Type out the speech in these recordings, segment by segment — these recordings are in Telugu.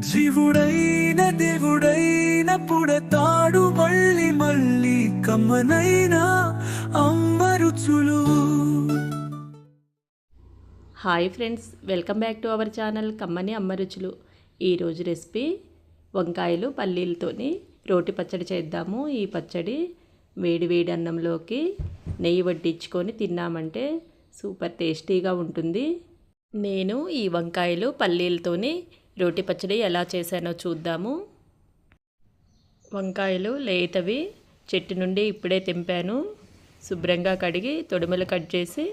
జీవుడైన దేవుడైన పుడతాడు మళ్ళీ మళ్ళీ కమ్మనైన అమ్మ రుచులు. Hi friends, welcome back to our channel కమ్మని అమ్మ రుచులు. ఈరోజు రెసిపీ వంకాయలు పల్లీలతోని రోటి పచ్చడి చేద్దాము. ఈ పచ్చడి వేడి వేడి అన్నంలోకి నెయ్యి వడ్డించుకొని తిన్నామంటే సూపర్ టేస్టీగా ఉంటుంది. నేను ఈ వంకాయలు పల్లీలతోని రోటి పచ్చడి ఎలా చేశానో చూద్దాము. వంకాయలు లేతవి చెట్టు నుండి ఇప్పుడే తెంపాను. శుభ్రంగా కడిగి తొడిమలు కట్ చేసి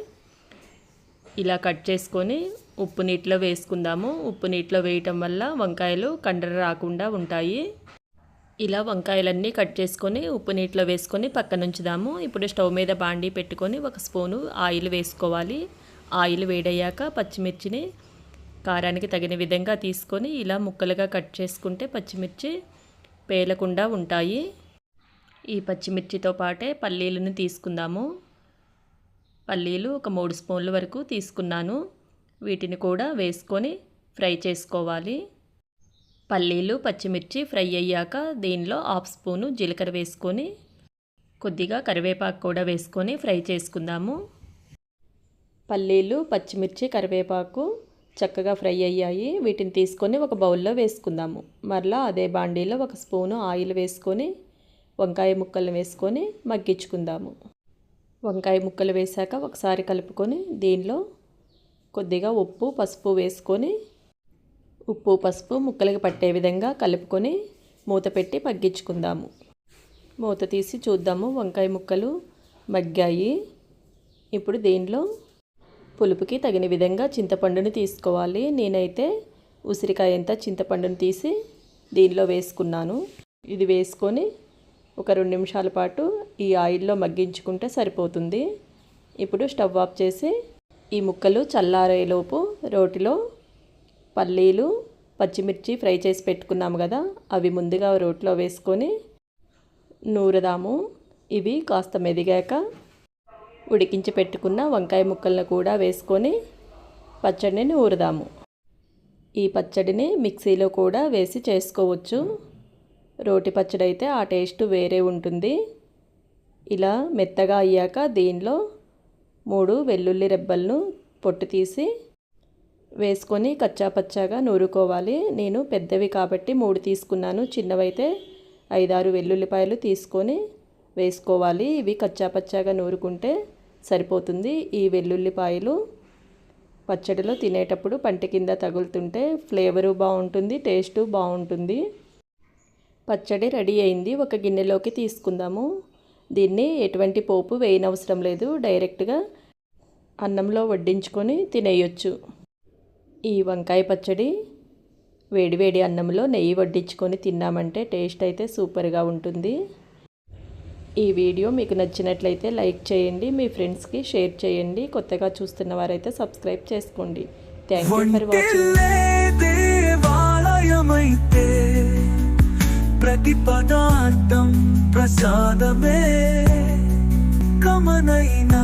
ఇలా కట్ చేసుకొని ఉప్పు నీటిలో వేసుకుందాము. ఉప్పు నీటిలో వేయటం వల్ల వంకాయలు కండర రాకుండా ఉంటాయి. ఇలా వంకాయలన్నీ కట్ చేసుకొని ఉప్పు నీటిలో వేసుకొని పక్కన ఉంచుదాము. ఇప్పుడు స్టవ్ మీద బాండీ పెట్టుకొని 1 స్పూను ఆయిల్ వేసుకోవాలి. ఆయిల్ వేడయ్యాక పచ్చిమిర్చిని కారానికి తగిన విధంగా తీసుకొని ఇలా ముక్కలుగా కట్ చేసుకుంటే పచ్చిమిర్చి పేలకుండా ఉంటాయి. ఈ పచ్చిమిర్చితో పాటే పల్లీలను తీసుకుందాము. పల్లీలు ఒక 3 స్పూన్ల వరకు తీసుకున్నాను. వీటిని కూడా వేసుకొని ఫ్రై చేసుకోవాలి. పల్లీలు పచ్చిమిర్చి ఫ్రై అయ్యాక దీనిలో 1/2 స్పూను జీలకర్ర వేసుకొని కొద్దిగా కరివేపాకు కూడా వేసుకొని ఫ్రై చేసుకుందాము. పల్లీలు పచ్చిమిర్చి కరివేపాకు చక్కగా ఫ్రై అయ్యాయి. వీటిని తీసుకొని ఒక బౌల్లో వేసుకుందాము. మరలా అదే బాండీలో 1 స్పూను ఆయిల్ వేసుకొని వంకాయ ముక్కలు వేసుకొని మగ్గించుకుందాము. వంకాయ ముక్కలు వేసాక ఒకసారి కలుపుకొని దీనిలో కొద్దిగా ఉప్పు పసుపు వేసుకొని ఉప్పు పసుపు ముక్కలకి పట్టే విధంగా కలుపుకొని మూత పెట్టి మగ్గించుకుందాము. మూత తీసి చూద్దాము. వంకాయ ముక్కలు మగ్గాయి. ఇప్పుడు దీనిలో పులుపుకి తగిన విధంగా చింతపండుని తీసుకోవాలి. నేనైతే ఉసిరికాయంత చింతపండుని తీసి దీనిలో వేసుకున్నాను. ఇది వేసుకొని ఒక 2 నిమిషాల పాటు ఈ ఆయిల్లో మగ్గించుకుంటే సరిపోతుంది. ఇప్పుడు స్టవ్ ఆఫ్ చేసి ఈ ముక్కలు చల్లారేలోపు రోటిలో పల్లీలు పచ్చిమిర్చి ఫ్రై చేసి పెట్టుకున్నాము కదా, అవి ముందుగా రోటిలో వేసుకొని నూరదాము. ఇవి కాస్త మెదిగాక ఉడికించి పెట్టుకున్న వంకాయ ముక్కలను కూడా వేసుకొని పచ్చడిని నూరుదాము. ఈ పచ్చడిని మిక్సీలో కూడా వేసి చేసుకోవచ్చు. రోటి పచ్చడి అయితే ఆ టేస్ట్ వేరే ఉంటుంది. ఇలా మెత్తగా అయ్యాక దీనిలో 3 వెల్లుల్లి రెబ్బలను పొట్టు తీసి వేసుకొని కచ్చాపచ్చాగా నూరుకోవాలి. నేను పెద్దవి కాబట్టి 3 తీసుకున్నాను. చిన్నవైతే 5-6 వెల్లుల్లిపాయలు తీసుకొని వేసుకోవాలి. ఇవి కచ్చాపచ్చాగా నూరుకుంటే సరిపోతుంది. ఈ వెల్లుల్లిపాయలు పచ్చడిలో తినేటప్పుడు పంటి కింద తగులుతుంటే ఫ్లేవరు బాగుంటుంది, టేస్టు బాగుంటుంది. పచ్చడి రెడీ అయింది. ఒక గిన్నెలోకి తీసుకుందాము. దీన్ని ఎటువంటి పోపు వేయనవసరం లేదు. డైరెక్ట్గా అన్నంలో వడ్డించుకొని తినేయొచ్చు. ఈ వంకాయ పచ్చడి వేడివేడి అన్నంలో నెయ్యి వడ్డించుకొని తిన్నామంటే టేస్ట్ అయితే సూపర్గా ఉంటుంది. ఈ వీడియో మీకు నచ్చినట్లయితే లైక్ చేయండి, మీ ఫ్రెండ్స్కి షేర్ చేయండి. కొత్తగా చూస్తున్న వారైతే సబ్స్క్రైబ్ చేసుకోండి. Thank you for watching. ప్రతి పదార్థం ప్రసాదమే కమనైనా